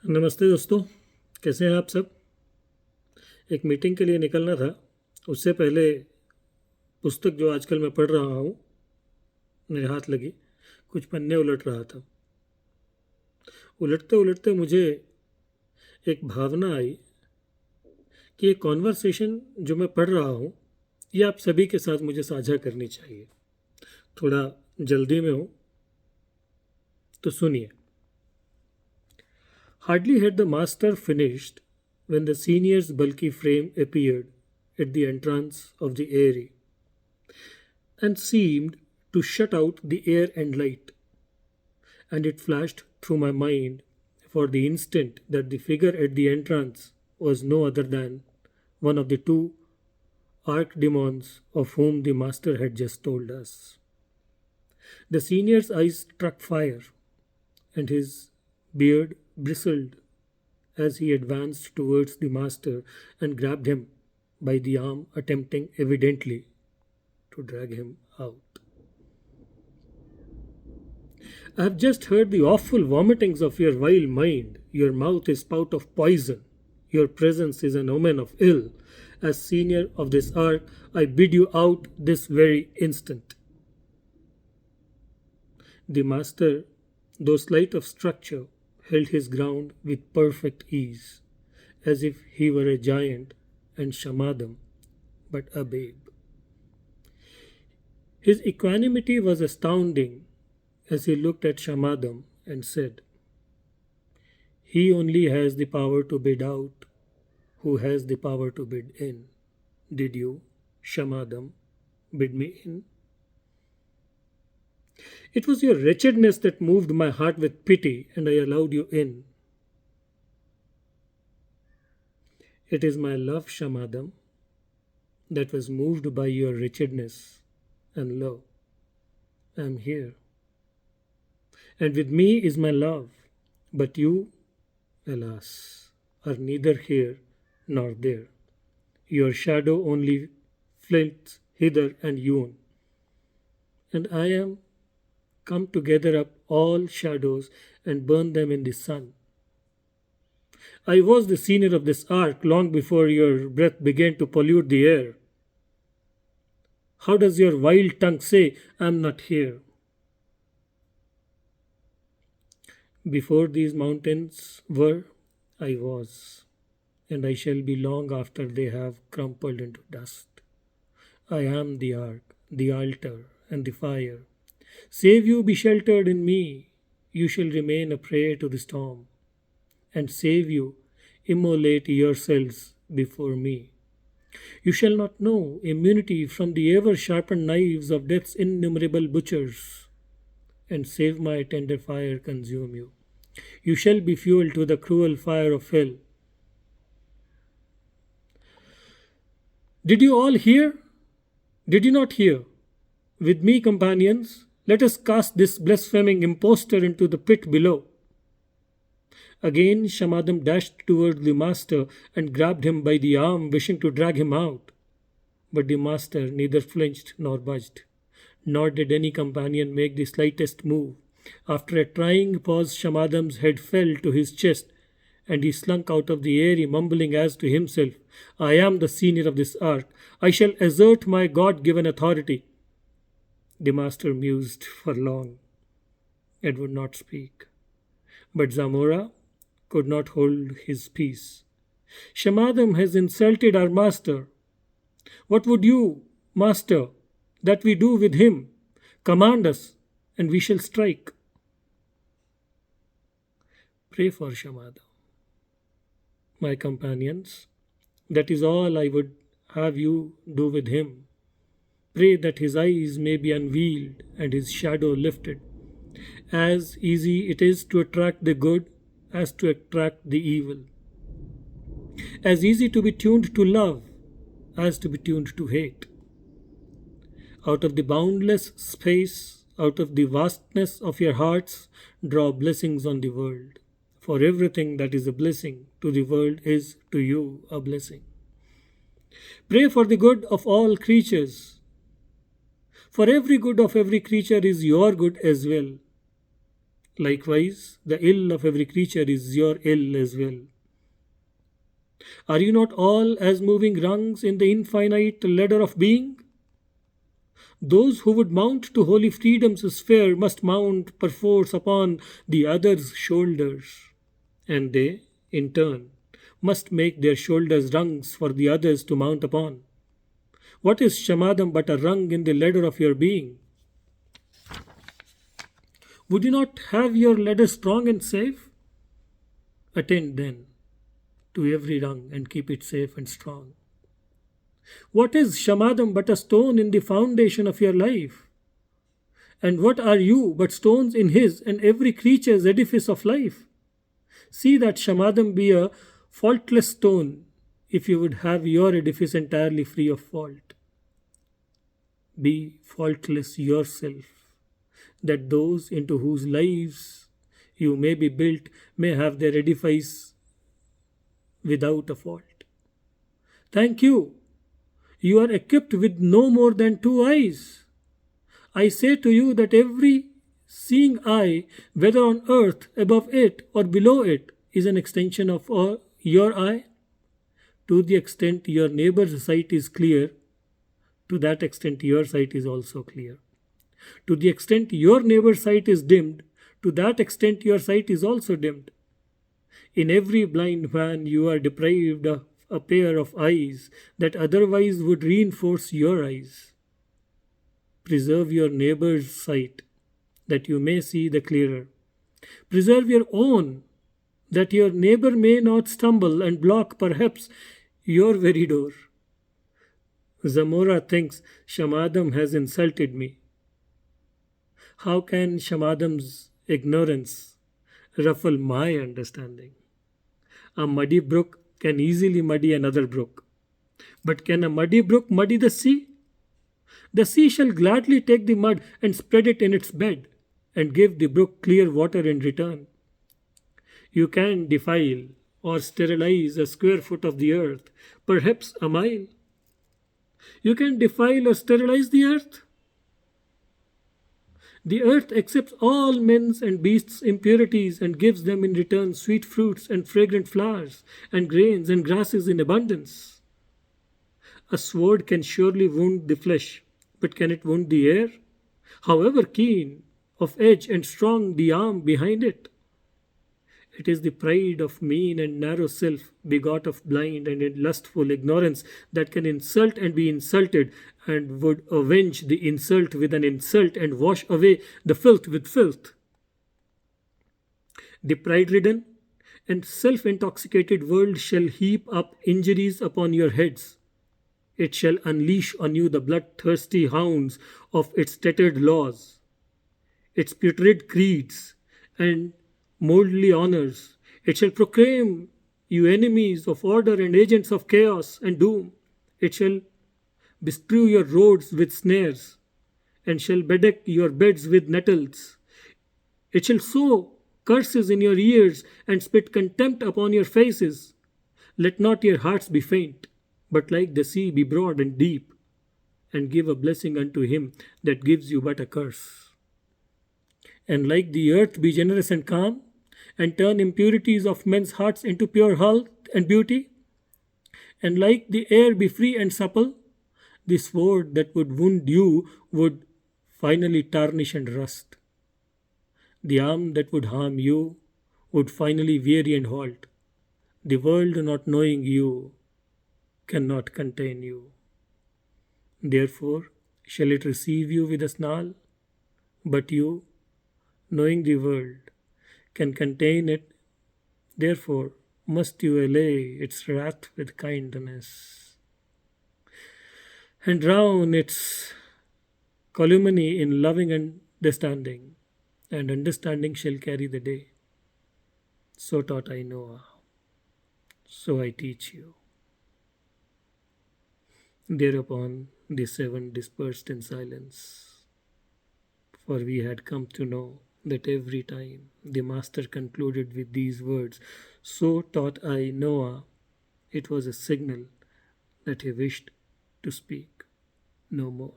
नमस्ते दोस्तों, कैसे हैं आप सब। एक मीटिंग के लिए निकलना था। उससे पहले पुस्तक जो आजकल मैं पढ़ रहा हूँ मेरे हाथ लगी, कुछ पन्ने उलट रहा था। उलटते उलटते मुझे एक भावना आई कि ये कॉन्वर्सेशन जो मैं पढ़ रहा हूँ ये आप सभी के साथ मुझे साझा करनी चाहिए। थोड़ा जल्दी में हूँ तो सुनिए। Hardly had the master finished when the senior's bulky frame appeared at the entrance of the eyrie and seemed to shut out the air and light. And it flashed through my mind for the instant that the figure at the entrance was no other than one of the two archdemons of whom the master had just told us. The senior's eyes struck fire, and his beard bristled as he advanced towards the master and grabbed him by the arm, attempting evidently to drag him out. I have just heard the awful vomitings of your vile mind. Your mouth is spout of poison. Your presence is an omen of ill. As senior of this ark, I bid you out this very instant. The master, though slight of structure, held his ground with perfect ease, as if he were a giant and Shamadam, but a babe. His equanimity was astounding as he looked at Shamadam and said, "He only has the power to bid out who has the power to bid in. Did you, Shamadam, bid me in?" It was your wretchedness that moved my heart with pity, and I allowed you in. It is my love, Shamadam, that was moved by your wretchedness, and lo, I am here. And with me is my love, but you, alas, are neither here nor there. Your shadow only flits hither and yon, and I am come to gather up all shadows and burn them in the sun. I was the senior of this ark long before your breath began to pollute the air. How does your wild tongue say, I am not here? Before these mountains were, I was, and I shall be long after they have crumpled into dust. I am the ark, the altar, and the fire. Save you be sheltered in me, you shall remain a prey to the storm. And save you, immolate yourselves before me. You shall not know immunity from the ever sharpened knives of death's innumerable butchers. And save my tender fire consume you. You shall be fuel to the cruel fire of hell. Did you all hear? Did you not hear? With me, companions, let us cast this blaspheming impostor into the pit below. Again Shamadam dashed toward the master and grabbed him by the arm, wishing to drag him out. But the master neither flinched nor budged, nor did any companion make the slightest move. After a trying pause, Shamadam's head fell to his chest, and he slunk out of the eyrie, mumbling as to himself, I am the senior of this ark. I shall assert my God-given authority. The master mused for long and would not speak. But Zamora could not hold his peace. Shamadam has insulted our master. What would you, master, that we do with him? Command us, and we shall strike. Pray for Shamadam. My companions, that is all I would have you do with him. Pray that his eyes may be unveiled and his shadow lifted. As easy it is to attract the good as to attract the evil. As easy to be tuned to love as to be tuned to hate. Out of the boundless space, out of the vastness of your hearts, draw blessings on the world. For everything that is a blessing to the world is to you a blessing. Pray for the good of all creatures. For every good of every creature is your good as well. Likewise, the ill of every creature is your ill as well. Are you not all as moving rungs in the infinite ladder of being? Those who would mount to holy freedom's sphere must mount perforce upon the other's shoulders, and they, in turn, must make their shoulders rungs for the others to mount upon. What is Shamadam but a rung in the ladder of your being? Would you not have your ladder strong and safe? Attend then to every rung and keep it safe and strong. What is Shamadam but a stone in the foundation of your life? And what are you but stones in his and every creature's edifice of life? See that Shamadam be a faultless stone if you would have your edifice entirely free of fault. Be faultless yourself, that those into whose lives you may be built may have their edifice without a fault. Thank you. You are equipped with no more than 2 eyes. I say to you that every seeing eye, whether on earth, above it, or below it, is an extension of your eye. To the extent your neighbor's sight is clear, to that extent your sight is also clear. To the extent your neighbor's sight is dimmed, to that extent your sight is also dimmed. In every blind man you are deprived of a pair of eyes that otherwise would reinforce your eyes. Preserve your neighbor's sight, that you may see the clearer. Preserve your own, that your neighbor may not stumble and block perhaps your very door. Zamora thinks Shamadam has insulted me. How can Shamadam's ignorance ruffle my understanding? A muddy brook can easily muddy another brook. But can a muddy brook muddy the sea? The sea shall gladly take the mud and spread it in its bed, and give the brook clear water in return. You can defile or sterilize a square foot of the earth, perhaps a mile. You can defile or sterilize the earth. The earth accepts all men's and beasts' impurities and gives them in return sweet fruits and fragrant flowers and grains and grasses in abundance. A sword can surely wound the flesh, but can it wound the air? However keen, of edge and strong the arm behind it. It is the pride of mean and narrow self, begot of blind and lustful ignorance, that can insult and be insulted, and would avenge the insult with an insult and wash away the filth with filth. The pride-ridden and self-intoxicated world shall heap up injuries upon your heads. It shall unleash on you the bloodthirsty hounds of its tattered laws, its putrid creeds, and moldly honors. It shall proclaim you enemies of order and agents of chaos and doom. It shall bestrew your roads with snares, and shall bedeck your beds with nettles. It shall sow curses in your ears and spit contempt upon your faces. Let not your hearts be faint, but like the sea be broad and deep, and give a blessing unto him that gives you but a curse. And like the earth be generous and calm, and turn impurities of men's hearts into pure health and beauty. And like the air be free and supple, the sword that would wound you would finally tarnish and rust. The arm that would harm you would finally weary and halt. The world, not knowing you, cannot contain you. Therefore, shall it receive you with a snarl? But you, knowing the world, can contain it. Therefore, must you allay its wrath with kindness, and drown its calumny in loving understanding, and understanding shall carry the day. So taught I Noah, so I teach you. Thereupon the seven dispersed in silence, for we had come to know that every time the Master concluded with these words, so taught I Noah, it was a signal that he wished to speak no more.